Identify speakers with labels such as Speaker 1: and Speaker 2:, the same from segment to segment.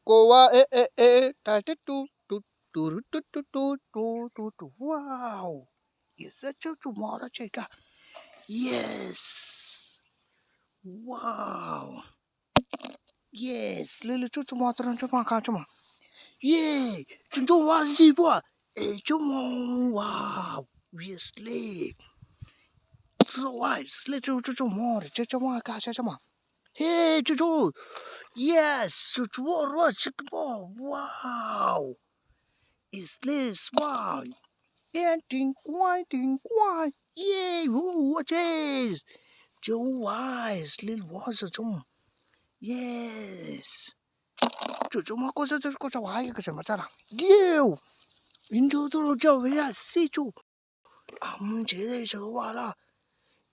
Speaker 1: Goa, ta ta Wow, is that tomorrow, chica? Yes. Wow. Yes, little tomorrow, chuma. Yay! Chuncho war jiwa. Chumo. Wow. Yes, le. So wise. Little more. Chuma kasha chuma. Hey, chucho. Yes, chucho war chikmo. Wow. Is this wow? Ting quai. Yay! Woo, what is? Joe wise, little was a chum. Yes. Chucho ma cosa wai que se matara. You. Into the Joe, yes, see you. Jay, so wala.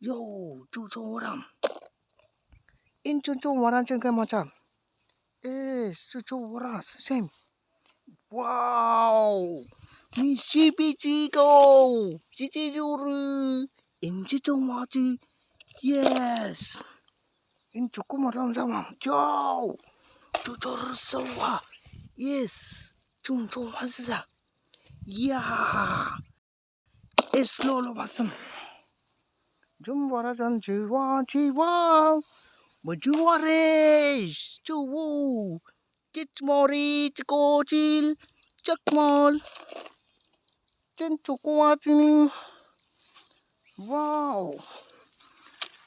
Speaker 1: Yo, chucho waram. Into waran chenka macha. Chucho waras, same. Wow. Mishipichigo. Chichijuru. Inchito mati. Yes. Into kumaram sama. Yo. Chuchorsowa. Yes. Chuncho wansa. Yeah. It's Lolo Basam. Jumwarazan Chiwa. Majuares. Chuwu. Titmori. Chikochil. Chakmol. Chinchukwatini. Wow.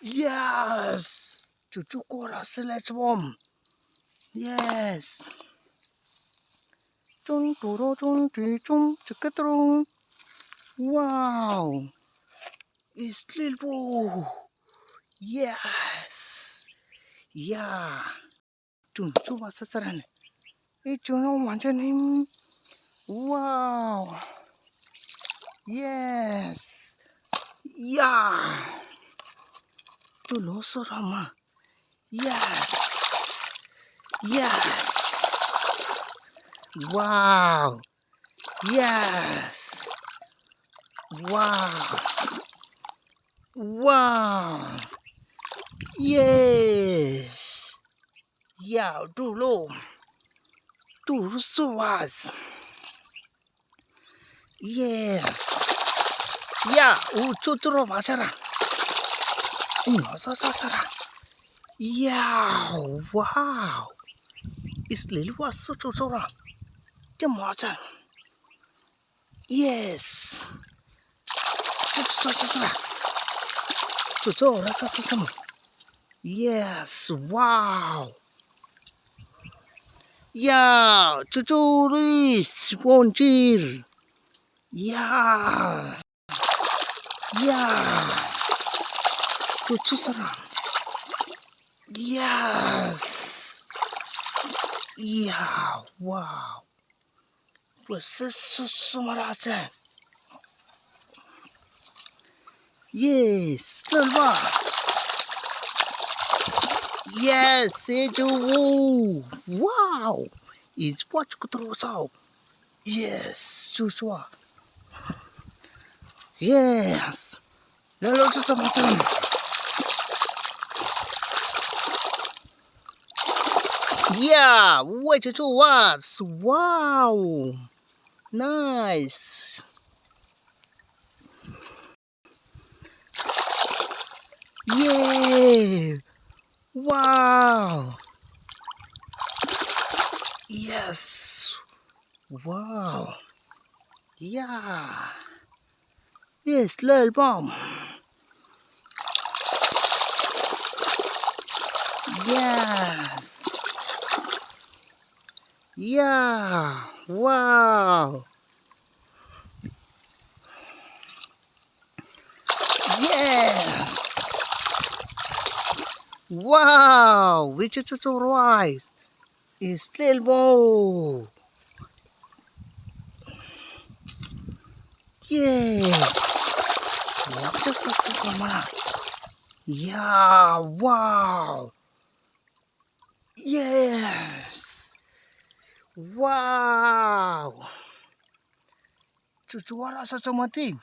Speaker 1: Yes. Chuchukora select bomb. Yes. Chun turo chun chun chikatron. Wow. It's little. Yes. Yeah. Chun chuba sasaran. Chuno manchanim. Wow. Yes. Yeah. Chuno sorama. Yes. Yes. Wow. Yes. Wow. Wow. Yes. Yeah, Dulo. Durusuas. Yes. Yeah, Uchuturo Machara. Sasara. Yeah, wow. It's little was so chora. The macha. Yes. Sasara. Chuchora Sasam. Yes, wow. Yeah, Chuchuris. Wonjir. Yeah. Yeah. Chuchusara. Yes. Yeah, wow. What's this sumarasa? Yes, Lalva. Yes, Ejo. Wow. It's what Kutroso. Yes, Joshua. Yes. Lalo Chuchamasan. Yeah, wait to what? Wow. Nice. Yeah. Wow. Yes. Wow. Yeah. Yes, little bomb. Yes. Yeah. Wow. Yes. Wow. Which is so wise. Is still bow. Yes. What is this one? Yeah. Wow. Yes. Wow. Chuchuara sa chamati.